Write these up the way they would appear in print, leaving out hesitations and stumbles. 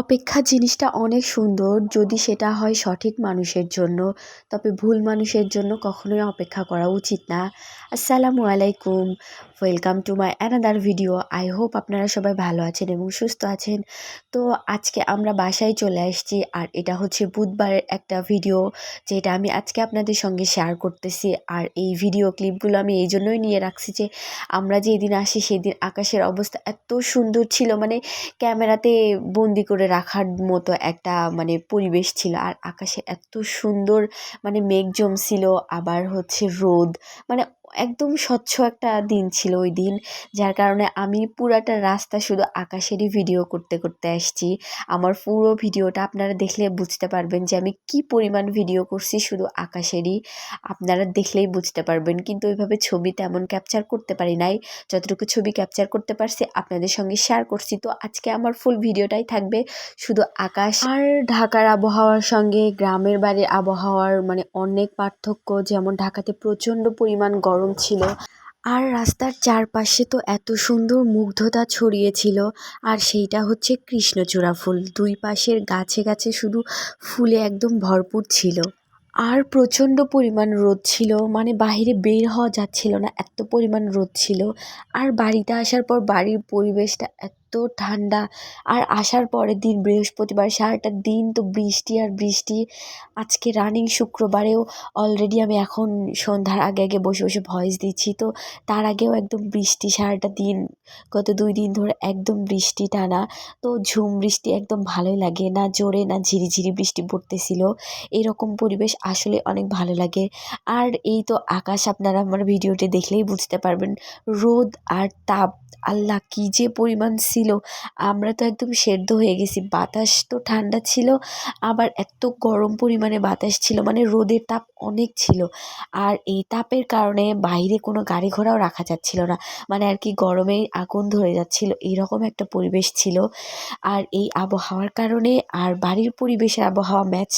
অপেক্ষা জিনিসটা অনেক সুন্দর যদি সেটা হয় সঠিক মানুষের জন্য, তবে ভুল মানুষের জন্য কখনোই অপেক্ষা করা উচিত না। আসসালামু আলাইকুম, welcome to my another video. I hope আপনারা সবাই ভালো আছেন এবং সুস্থ আছেন। তো আজকে আমরা বাসায় চলে আসছি, আর এটা হচ্ছে বুধবারের একটা ভিডিও যেটা আমি আজকে আপনাদের সঙ্গে শেয়ার করতেছি। আর এই ভিডিও ক্লিপগুলো আমি এই জন্যই নিয়ে রাখছি যে আমরা যেদিন আসি সেদিন আকাশের অবস্থা এত সুন্দর ছিল, মানে ক্যামেরাতে বন্দি করে রাখার মতো একটা পরিবেশ ছিল। আর আকাশে এত সুন্দর মেঘ জমছিল, আবার হচ্ছে রোদ, মানে একদম স্বচ্ছ একটা দিন ছিল ওই দিন। যার কারণে আমি পুরাটা রাস্তা শুধু আকাশেরই ভিডিও করতে করতে আসছি। আমার পুরো ভিডিওটা আপনারা দেখলে বুঝতে পারবেন যে আমি কি পরিমাণ ভিডিও করছি শুধু আকাশেরই। আপনারা দেখলেই বুঝতে পারবেন, কিন্তু ওইভাবে ছবি তেমন ক্যাপচার করতে পারি নাই। যতটুকু ছবি ক্যাপচার করতে পারছি আপনাদের সঙ্গে শেয়ার করছি। তো আজকে আমার ফুল ভিডিওটাই থাকবে শুধু আকাশ আর ঢাকার আবহাওয়ার সঙ্গে গ্রামের বাড়ির আবহাওয়ার অনেক পার্থক্য। যেমন ঢাকাতে প্রচণ্ড পরিমাণ গরম ছিল, আর রাস্তার চারপাশে তো এত সুন্দর মুগ্ধতা ছড়িয়েছিল। আর সেইটা হচ্ছে কৃষ্ণচূড়া ফুল, দুই পাশের গাছে গাছে শুধু ফুলে একদম ভরপুর ছিল। আর প্রচণ্ড পরিমাণ রোদ ছিল, বাইরে বের হওয়া যাচ্ছিল না, এত পরিমাণ রোদ ছিল। আর বাড়িতে আসার পর বাড়ির পরিবেশটা এত ঠান্ডা। আর আসার পরের দিন বৃহস্পতিবার সারাটা দিন তো বৃষ্টি আর বৃষ্টি। আজকে রানিং শুক্রবারেও অলরেডি আমি এখন সন্ধ্যার আগে আগে বসে বসে ভয়েস দিচ্ছি, তো তার আগেও একদম বৃষ্টি সারাটা দিন, গত 2 দিন ধরে একদম বৃষ্টি টানা। তো ঝুম বৃষ্টি একদম ভালোই লাগে, না জোরে না ঝিরিঝিরি বৃষ্টি পড়তেছিল। এরকম পরিবেশ আসলে অনেক ভালো লাগে। আর এই তো আকাশ, আপনারা আমার ভিডিওটি দেখলেই বুঝতে পারবেন, রোদ আর তাপ, আল্লাহ কি যে পরিমাণ ছিল, আমরা তো একদম সেদ্ধ হয়ে গেছি। বাতাস তো ঠান্ডা ছিল, আবার এত গরম পরিমাণে বাতাস ছিল, রোদের তাপ অনেক ছিল। আর এই তাপের কারণে বাইরে কোনো গাড়ি ঘোড়াও রাখা যাচ্ছিল না, আর কি গরমেই আগুন ধরে যাচ্ছিল, এইরকম একটা পরিবেশ ছিল। আর এই আবহাওয়ার কারণে আর বাড়ির পরিবেশের আবহাওয়া ম্যাচ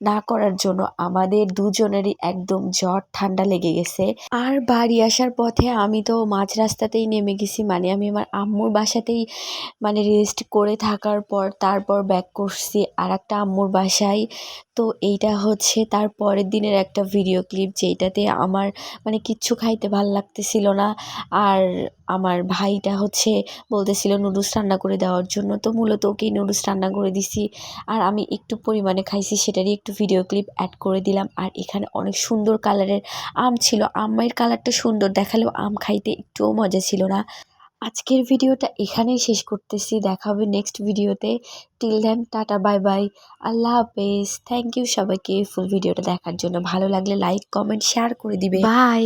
না করার জন্য আমাদের দুজনেরই একদম জ্বর ঠান্ডা লেগে গেছে। আর বাড়ি আসার পথে আমি তো মাঝ রাস্তাতেই নেমে গেছি, আমি আমার আম্মুর বাসাতেই রেস্ট করে থাকার পর তারপর ব্যাক করছি আর একটা আম্মুর বাসায়। তো এইটা হচ্ছে তার পরের দিনের একটা ভিডিও ক্লিপ, যেইটাতে আমার কিচ্ছু খাইতে ভাল লাগতেছিল না। আর আমার ভাইটা হচ্ছে বলতেছিল নুডলস রান্না করে দেওয়ার জন্য, তো মূলত ওকেই নুডলস রান্না করে দিছি। আর আমি একটু পরিমাণে খাইছি, সেটারই একটু ভিডিও ক্লিপ অ্যাড করে দিলাম। আর এখানে অনেক সুন্দর কালারের আম ছিল, আমের কালারটা সুন্দর দেখালেও আম খাইতে একটুও মজা ছিল না। আজকের ভিডিওটা এখানেই শেষ করতেছি, দেখা হবে নেক্সট ভিডিওতে। Till then ta-ta, bye bye, আল্লাহ হাফেজ। থ্যাংক ইউ সবাইকে ফুল ভিডিওটা দেখার জন্য। ভালো লাগলে লাইক কমেন্ট শেয়ার করে দিবে। বাই।